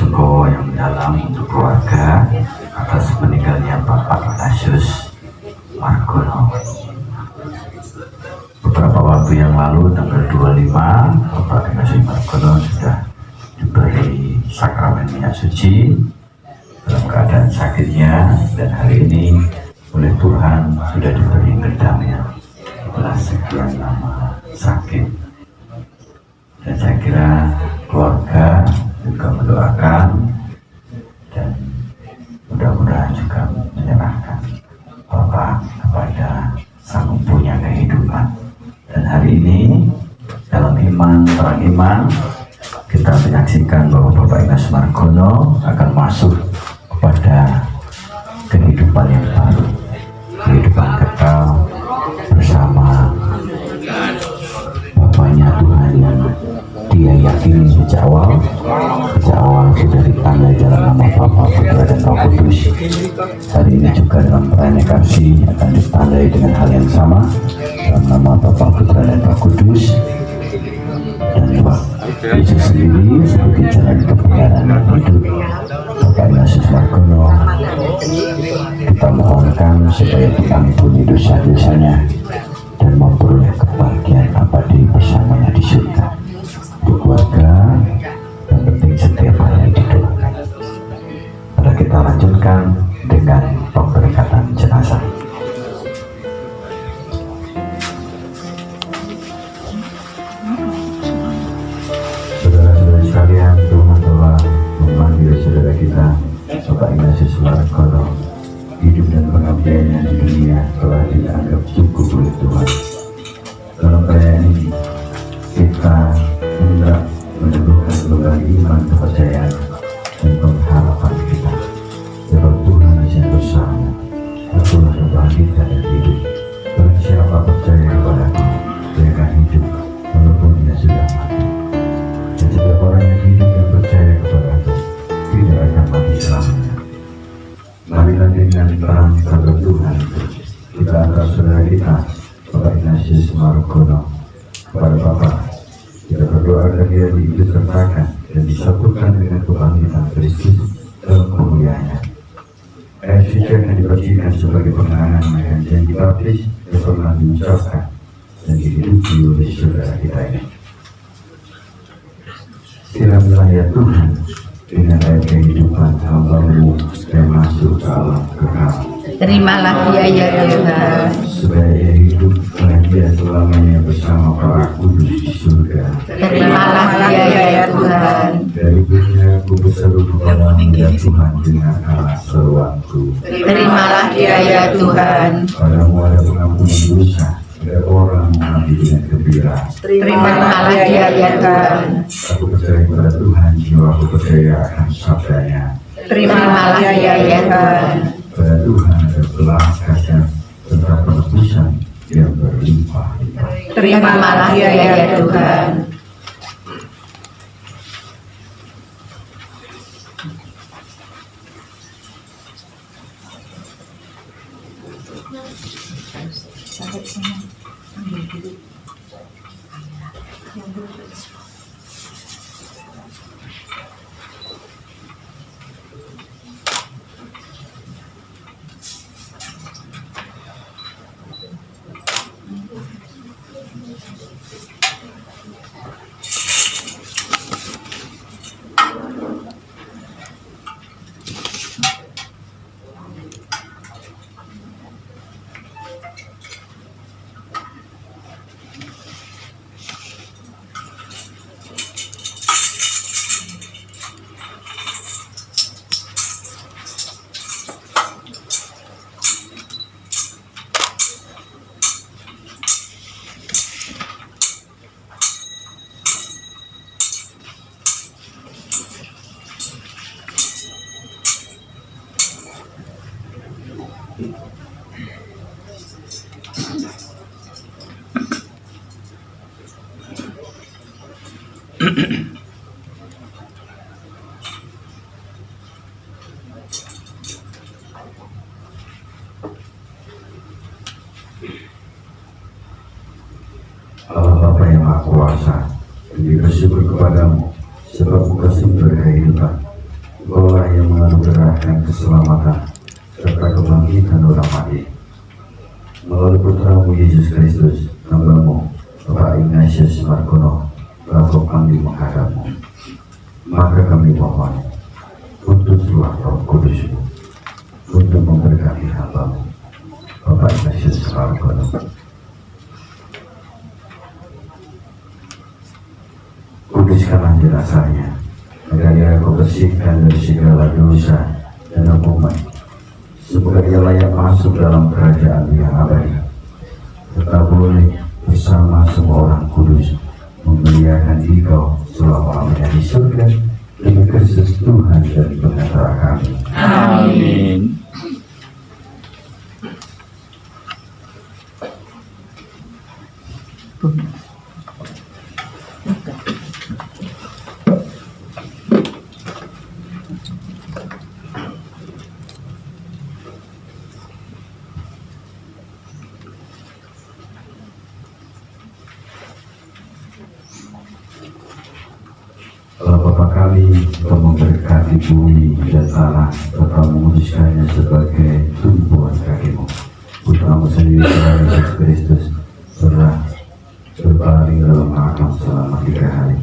berduka yang mendalam untuk keluarga atas meninggalnya Bapak Ignatius Margono. Beberapa waktu yang lalu, tanggal 25, Bapak Ignatius Margono sudah diberi sakramen minyak suci dalam keadaan sakitnya, dan hari ini oleh Tuhan sudah diberi kedamaian setelah sekian lama sakit. Dan saya kira keluarga juga mendoakan dan mudah-mudahan juga menyerahkan Bapak kepada Sang Punya Kehidupan. Dan hari ini dalam iman terang iman kita menyaksikan bahwa Bapak Ignatius Margono akan masuk kepada kehidupan yang baru, kehidupan kekal bersama Bapaknya Tuhan yang dia yakini sejak awal sudah ditandai dalam nama Bapa, Putra dan Roh Kudus. Hari ini juga dalam perayaan Ekaristi akan ditandai dengan hal yang sama dalam nama Bapa, Putra dan Roh Kudus. Dan Tuhan Yesus sendiri sebagai jalan kebenaran dan hidup Bapak Ignatius Margono, kita mohonkan supaya diampuni dosa-dosanya dan memperoleh kebahagiaan abadi bersamanya di surga. Untuk keluarga yang penting setiap hari didoakan. Mari kita lanjutkan dengan pemberkatan jenazah. Saudara-saudara sekalian, Tuhan telah memanggil saudara kita Bapak Ignatius Margono. Hidup dan pengabdiannya di dunia telah dianggap cukup oleh Tuhan. Dalam perayaan ini kita hendak meneguhkan kembali iman, kepercayaan dan pengharapan kita. Sebab Tuhan yang bersama, Akulah kebangkitan dan hidup. Barang siapa percaya kepadaku, dia akan hidup walaupun dia sudah mati. Dan setiap orang yang hidup dan percaya kepadaku tidak akan mati selamanya. Marilah dengan terang sabda Tuhan kita antar saudara kita Bapak Ignatius Margono kepada Bapa. Kita berdoa agar dia diikutsertakan dan disatukan dengan kebangkitan Kristus dalam kemuliaannya. Air suci akan dipercikan sebagai pengenangan akan janji baptis yang pernah diucapkan dan dihidupi oleh saudara kita ini. Siramilah ya Tuhan dengan air kehidupan hamba-Mu yang masuk ke alam kekal. Terimalah dia ya Tuhan, supaya ia hidup bahagia selamanya bersama para kudus di surga. terimalah dia ya Tuhan, Dari dunia aku berseru kepadamu ya Tuhan dengan alas seruanku. terimalah dia ya Tuhan, Padamu ada pengampunan dosa, agar orang mati dengan gembira. terimalah dia ya Tuhan, Aku percaya kepada Tuhan, jiwaku percaya akan sabdanya. terimalah dia ya Tuhan, Pada Tuhan ada belas kasihan serta penebusan yang berlimpah-limpah. terimalah dia ya Tuhan. Allah Bapa yang Maha Kuasa, kami bersyukur kepadamu sebab Engkau sumber kehidupan. akan keselamatan serta kebangkitan orang mati. Melalui putramu Yesus Kristus, hamba-Mu, Bapak Ignatius Margono, Bapak kami menghadap-Mu. Maka kami mohon, utuslah Roh Kudus-Mu untuk memberkati hamba-Mu, Bapak Ignatius Margono. Kuduskanlah jenazahnya, agar ia Kau bersihkan dari segala dosa dan hukuman, semoga dia layak masuk dalam kerajaan yang abadi, serta boleh bersama semua orang kudus memuliakan Dikau selama-lamanya di surga demi Kristus Tuhan dan Pengatara kami. Amin. Allah Bapa kami, Kau memberkati bumi dan tanah, serta menguduskannya sebagai tumpuan kaki-Mu. Putra-Mu sendiri, Yesus Kristus, telah berbaring dalam makam selama 3 hari.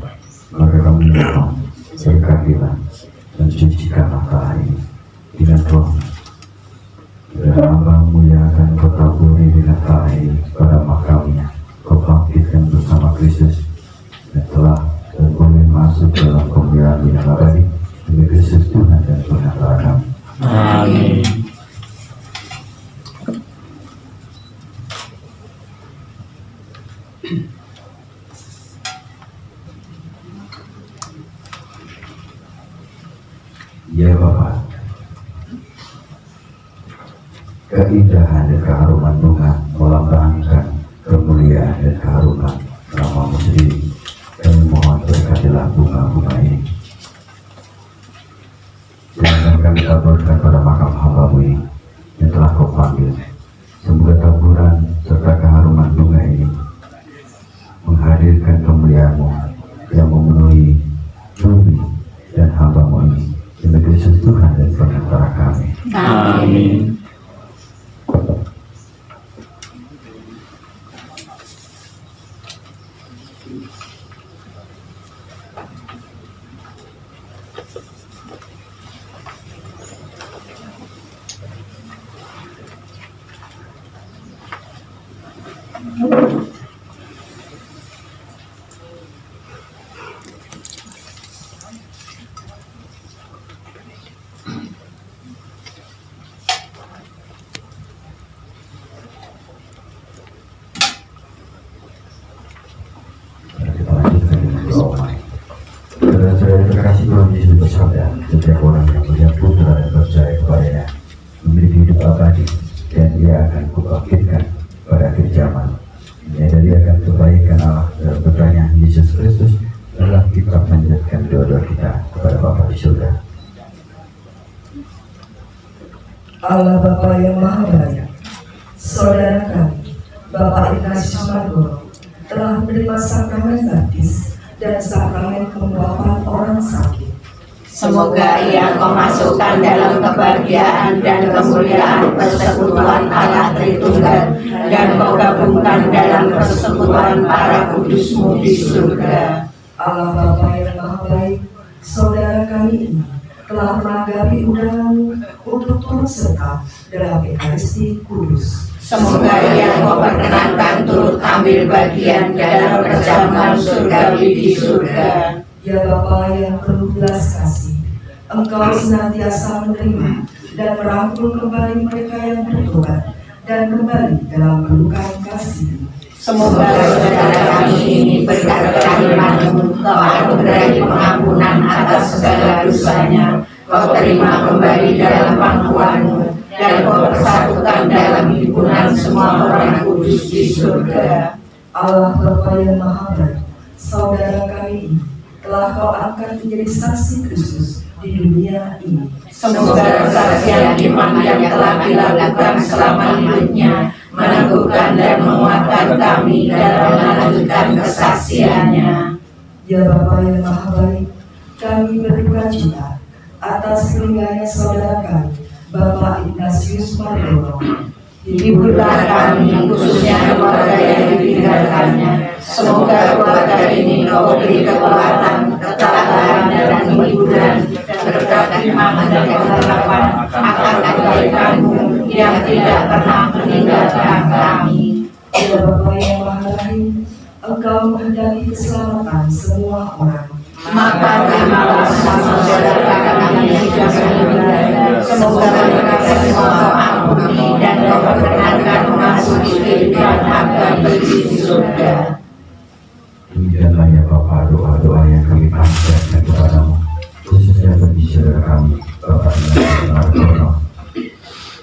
Maka kami mohon, berkatilah dan sucikanlah tanah ini dengan Roh, dan hamba-Mu yang akan Kau taburi dengan tanah ini pada makamnya. Kau bangkitkan bersama Kristus dan telah dan boleh masuk dalam kemuliaan yang abadi demi Kristus Tuhan dan Pengatara kami. Amin. Ya Bapa, keindahan dan keharuman bunga melambangkan kemuliaan dan keharuman nama-Mu sendiri. Kami mohon berkatilah bunga-bunga ini, dan kami taburkan pada makam hamba-Mu ini yang telah Kau panggil. Semoga taburan serta keharuman bunga ini menghadirkan kemuliaan-Mu yang memenuhi bumi dan hamba-Mu ini demi Kristus Tuhan dan Pengatara kami. Amin. Kita lanjutkan dengan doa. Saudara-saudara terkasih, Tuhan Yesus bersabda, setiap orang yang melihat Putra dan percaya kepadanya memiliki hidup abadi, dan Ia akan kubangkitkan pada akhir zaman. Menyadari akan kebaikan Allah dalam putranya Yesus Kristus, adalah kita panjatkan doa-doa kita kepada Bapa di surga. Allah Bapa yang Maha Baik, saudara kami, Bapak Ignatius Margono, telah menerima sakramen baptis dan sakramen penguapan orang sakit. Semoga Ia Kau masukkan dalam kebahagiaan dan kemuliaan persekutuan Allah Tritunggal, dan Kau gabungkan dalam persekutuan para kudus-Mu di surga. Allah Bapa yang Maha Baik, saudara kami ini telah menanggapi undangan-Mu untuk turut serta dalam Ekaristi Kudus. Semoga Ia Kau perkenankan turut ambil bagian dalam perjamuan surgawi di surga. Ya Bapa yang penuh belas kasih, Engkau senantiasa menerima dan merangkul kembali mereka yang bertobat dan kembali dalam pelukan kasih. Semoga saudara kami ini berkat kehadiran-Mu Kau anugerahi pengampunan atas segala dosanya, Kau terima kembali dalam pangkuan-Mu, dan Kau persatukan dalam himpunan semua orang kudus di surga. Allah Bapa yang Maha Baik, saudara kami ini telah Kau angkat menjadi saksi Kristus di dunia ini. Semoga kesaksian iman yang telah dilakukan selama hidupnya meneguhkan dan menguatkan kami dalam melanjutkan kesaksiannya. Ya Bapa yang Maha Baik, kami berduka cita atas meninggalnya saudara kami, Bapak Ignatius Margono. Hiburlah kami, khususnya keluarga yang ditinggalkannya. Semoga keluarga ini Kau beri kekuatan, ketabahan, dan hiburan, berkat iman dan pengharapan akan kebaikan-Mu yang tidak pernah meninggalkan kami. Ya Bapa yang Maha Rahim, Engkau menghendaki keselamatan semua orang. Maka terimalah saudara kami yang sudah meninggal. Semoga mereka semua Kau ampuni dan Kau perkenankan memasuki kehidupan abadi di surga. Demikianlah ya Bapa doa-doa yang kami panjatkan kepadamu, khususnya bagi saudara kami, Bapak Ignatius Margono,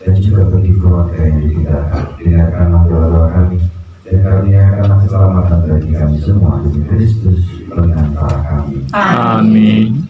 dan juga bagi keluarga yang ditinggalkan. Dengarkanlah doa-doa kami, dan karuniakanlah keselamatan bagi kami semua demi Kristus pengantara kami. Amin.